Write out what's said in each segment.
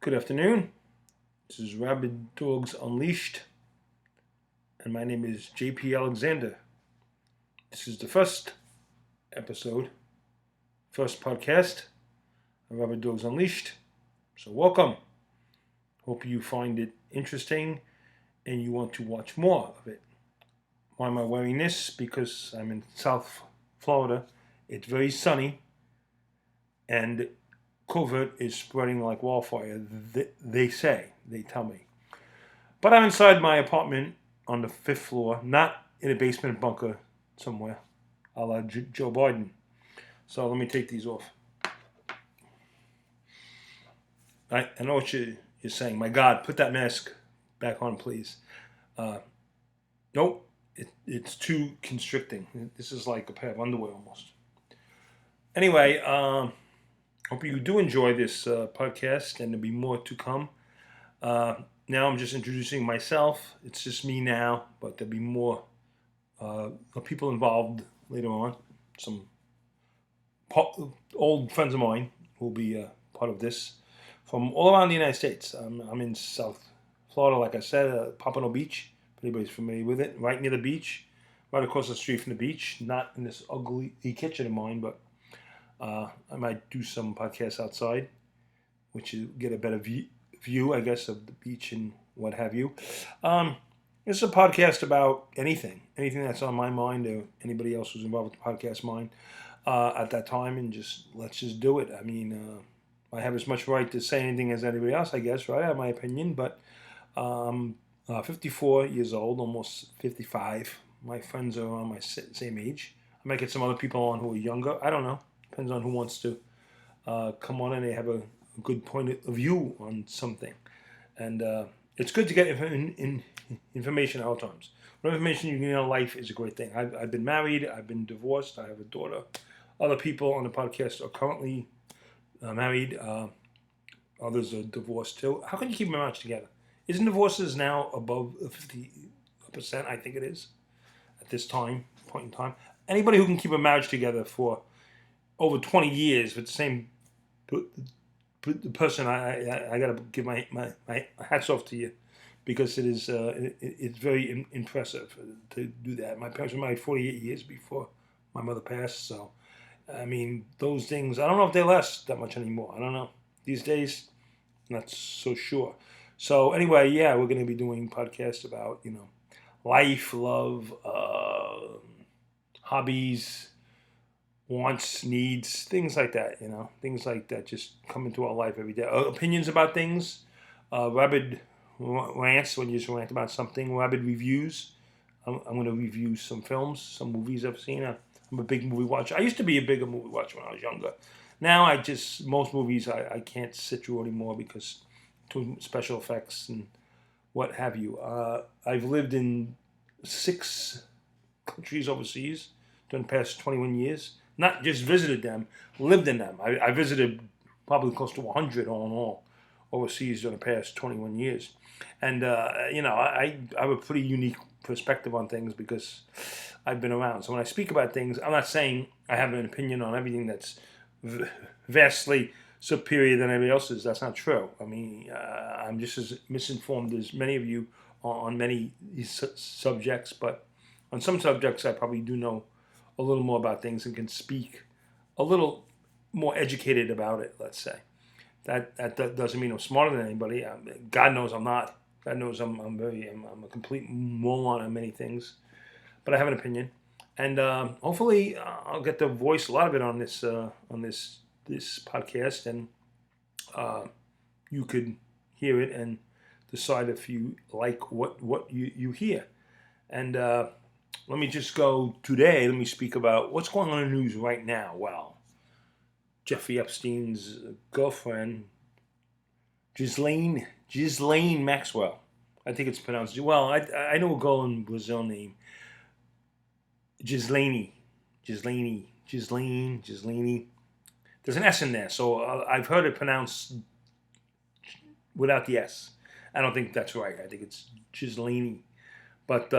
Good afternoon. This is Rabid Dogs Unleashed, and my name is JP Alexander. This is the first episode, first podcast of Rabid Dogs Unleashed. So, welcome. Hope you find it interesting and you want to watch more of it. Why am I wearing this? Because I'm in South Florida. It's very sunny, and COVID is spreading like wildfire. They tell me. But I'm inside my apartment on the fifth floor, not in a basement bunker somewhere, a la Joe Biden. So let me take these off. I know what you're saying. My God, put that mask back on, please. Nope, it's too constricting. This is like a pair of underwear almost. Anyway, hope you do enjoy this podcast, and there'll be more to come. Now I'm just introducing myself. It's just me now, but there'll be more people involved later on. Some old friends of mine will be part of this from all around the United States. I'm in South Florida, like I said, Pompano Beach. If anybody's familiar with it, right near the beach, right across the street from the beach. Not in this ugly kitchen of mine, but I might do some podcasts outside, which is get a better view, I guess, of the beach and what have you. It's a podcast about anything that's on my mind or anybody else who's involved with the podcast mind at that time, and let's just do it. I mean, I have as much right to say anything as anybody else, I guess, right? I have my opinion, but 54 years old, almost 55. My friends are around my same age. I might get some other people on who are younger. I don't know. Depends on who wants to come on and they have a good point of view on something. And it's good to get information at all times. What information you get in life is a great thing. I've been married. I've been divorced. I have a daughter. Other people on the podcast are currently married. Others are divorced too. How can you keep a marriage together? Isn't divorces now above 50%? I think it is at this point in time. Anybody who can keep a marriage together for over 20 years with the same person, I got to give my hats off to you, because it's very impressive to do that. My parents were married 48 years before my mother passed, so I mean, those things, I don't know if they last that much anymore. I don't know. These days, not so sure. So anyway, yeah, we're going to be doing podcasts about, life, love, hobbies, wants, needs, things like that, things like that just come into our life every day. Opinions about things, rabid rants when you just rant about something, rabid reviews. I'm going to review some films, some movies I've seen. I'm a big movie watcher. I used to be a bigger movie watcher when I was younger. Now most movies I can't sit through anymore because too special effects and what have you. I've lived in 6 countries overseas during the past 21 years. Not just visited them, lived in them. I visited probably close to 100 all in all overseas during the past 21 years. And, I have a pretty unique perspective on things because I've been around. So when I speak about things, I'm not saying I have an opinion on everything that's vastly superior than everybody else's. That's not true. I mean, I'm just as misinformed as many of you on many subjects, but on some subjects I probably do know a little more about things and can speak a little more educated about it, let's say. That doesn't mean I'm smarter than anybody. God knows I'm not. God knows I'm a complete moron on many things, but I have an opinion, and hopefully I'll get to voice a lot of it on this podcast, and you could hear it and decide if you like what you hear. And let me just go today. Let me speak about what's going on in the news right now. Well, Jeffrey Epstein's girlfriend, Ghislaine Maxwell. I think it's pronounced well. I know a girl in Brazil named Ghislaine. There's an S in there, so I've heard it pronounced without the S. I don't think that's right. I think it's Ghislaine, but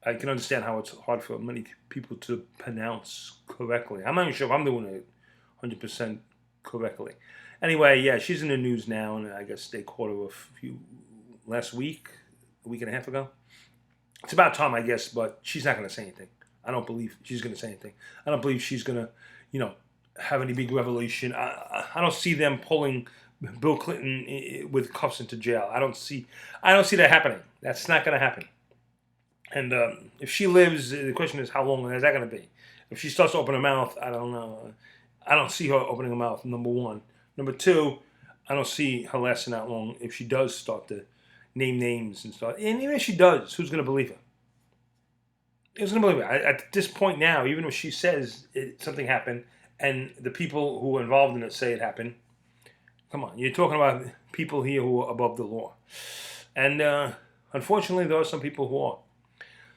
I can understand how it's hard for many people to pronounce correctly. I'm not even sure if I'm doing it 100% correctly. Anyway, yeah, she's in the news now, and I guess they caught her last week, a week and a half ago. It's about time, I guess, but she's not going to say anything. I don't believe she's going to say anything. I don't believe she's going to, have any big revelation. I don't see them pulling Bill Clinton with cuffs into jail. I don't see that happening. That's not going to happen. And if she lives, the question is how long is that going to be? If she starts to open her mouth, I don't know. I don't see her opening her mouth. Number one. Number two, I don't see her lasting that long. If she does start to name names and stuff, and even if she does, who's going to believe her? Who's going to believe her? At this point now, even if she says something happened, and the people who are involved in it say it happened, come on, you're talking about people here who are above the law, and unfortunately, there are some people who are.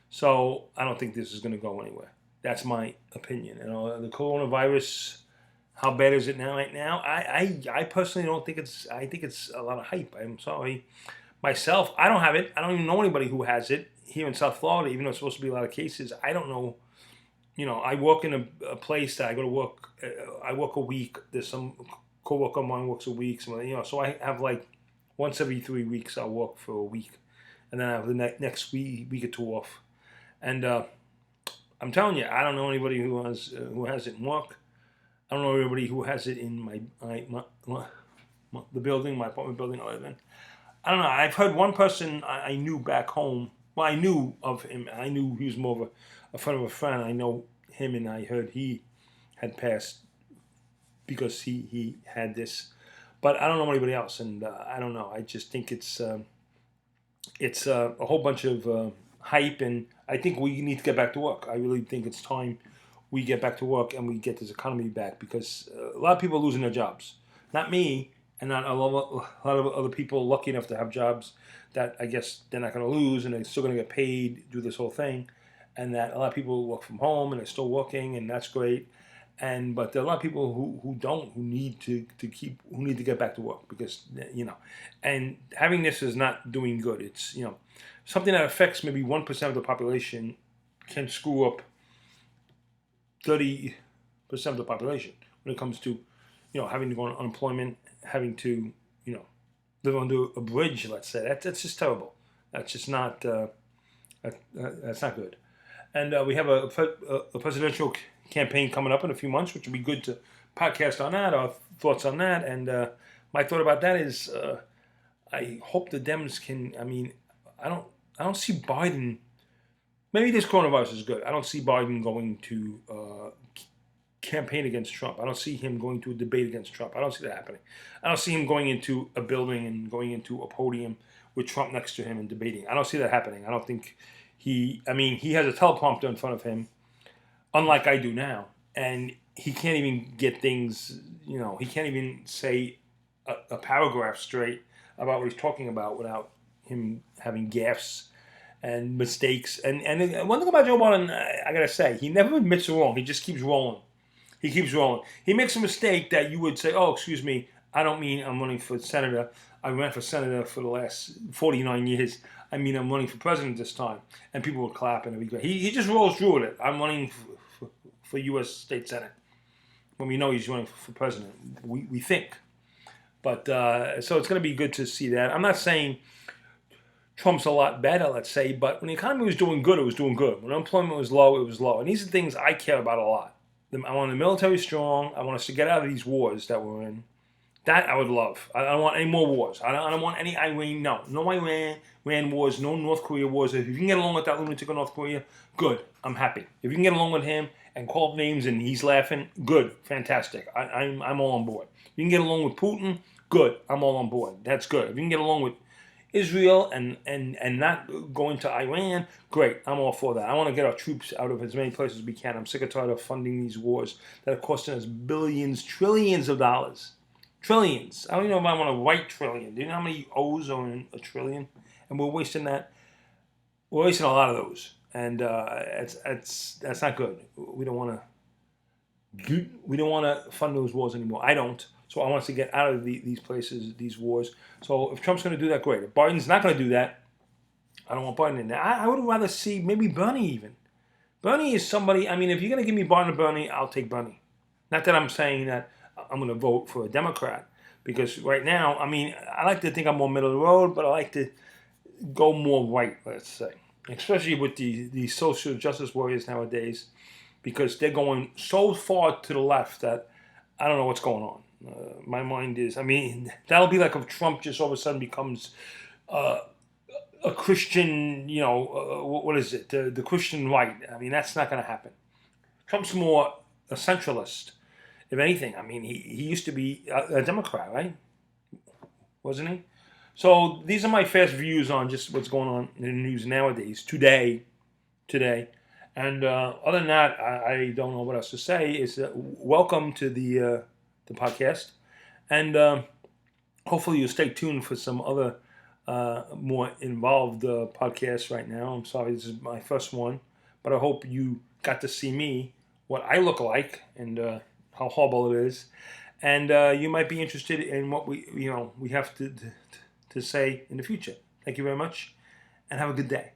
So I don't think this is going to go anywhere. That's my opinion. The coronavirus, how bad is it now? Right now, I personally don't think it's. I think it's a lot of hype. I'm sorry, myself. I don't have it. I don't even know anybody who has it here in South Florida. Even though it's supposed to be a lot of cases, I don't know. I work in a place that I go to work. I work a week. There's some coworker of mine works a week. So I have like once every 3 weeks I'll work for a week, and then I have the next week or two off. And I'm telling you, I don't know anybody who has it in work. I don't know anybody who has it in the building, my apartment building I live in. I don't know. I've heard one person I knew back home. Well, I knew of him. I knew he was more of a friend of a friend. I know him, and I heard he had passed because he had this. But I don't know anybody else, and I don't know. I just think it's a whole bunch of hype, and I think we need to get back to work. I really think it's time we get back to work and we get this economy back, because a lot of people are losing their jobs. Not me, and not a lot of other people lucky enough to have jobs that I guess they're not going to lose, and they're still going to get paid, do this whole thing. And that a lot of people work from home and they're still working, and that's great. But there are a lot of people who don't, who need to get back to work, because and having this is not doing good. It's something that affects maybe 1% of the population can screw up 30% of the population when it comes to having to go on unemployment, having to live under a bridge. Let's say that's just terrible. That's just not that's not good. And we have a presidential campaign coming up in a few months, which will be good to podcast on that, our thoughts on that. And my thought about that is, I hope the Dems can. I mean, I don't see Biden. Maybe this coronavirus is good. I don't see Biden going to campaign against Trump. I don't see him going to a debate against Trump. I don't see that happening. I don't see him going into a building and going into a podium with Trump next to him and debating. I don't see that happening. I don't think he has a teleprompter in front of him, unlike I do now, and he can't even get things, he can't even say a paragraph straight about what he's talking about without him having gaffes and mistakes. And one thing about Joe Biden, I gotta say, he never admits to wrong. He just keeps rolling. He keeps rolling. He makes a mistake that you would say, oh, excuse me, I don't mean I'm running for senator. I ran for senator for the last 49 years. I mean, I'm running for president this time. And people would clap and it'd be great. He just rolls through with it. I'm running for U.S. State Senate. When we know he's running for president, we think. But so it's going to be good to see that. I'm not saying Trump's a lot better, let's say, but when the economy was doing good, it was doing good. When unemployment was low, it was low. And these are things I care about a lot. I want the military strong. I want us to get out of these wars that we're in. That I would love. I don't want any more wars. I don't want any Iran. No Iran wars. No North Korea wars. If you can get along with that lunatic in North Korea, good. I'm happy. If you can get along with him and call names and he's laughing, good, fantastic. I'm all on board. If you can get along with Putin, good. I'm all on board. That's good. If you can get along with Israel and not going to Iran, great. I'm all for that. I want to get our troops out of as many places as we can. I'm sick and tired of funding these wars that are costing us billions, trillions of dollars. Trillions. I don't even know if I want to write trillion. Do you know how many O's are in a trillion? And we're wasting that. We're wasting a lot of those. And that's not good. We don't want to fund those wars anymore. I don't. So I want us to get out of these places, these wars. So if Trump's going to do that, great. If Biden's not going to do that, I don't want Biden in there. I would rather see maybe Bernie even. Bernie is somebody, I mean, if you're going to give me Biden or Bernie, I'll take Bernie. Not that I'm saying that I'm going to vote for a Democrat, Because right now, I mean, I like to think I'm more middle of the road, but I like to go more right, let's say. Especially with the social justice warriors nowadays, because they're going so far to the left that I don't know what's going on. My mind is, I mean, that'll be like if Trump just all of a sudden becomes uh, a Christian, what is it? The Christian right. I mean, that's not going to happen. Trump's more a centralist, if anything. I mean, he used to be a Democrat, right? Wasn't he? So these are my fast views on just what's going on in the news nowadays, today. And other than that, I don't know what else to say. Is welcome to the podcast, and hopefully you'll stay tuned for some other more involved podcasts. Right now, I'm sorry this is my first one, but I hope you got to see me, what I look like, and how horrible it is, and you might be interested in what we have to say in the future. Thank you very much, and have a good day.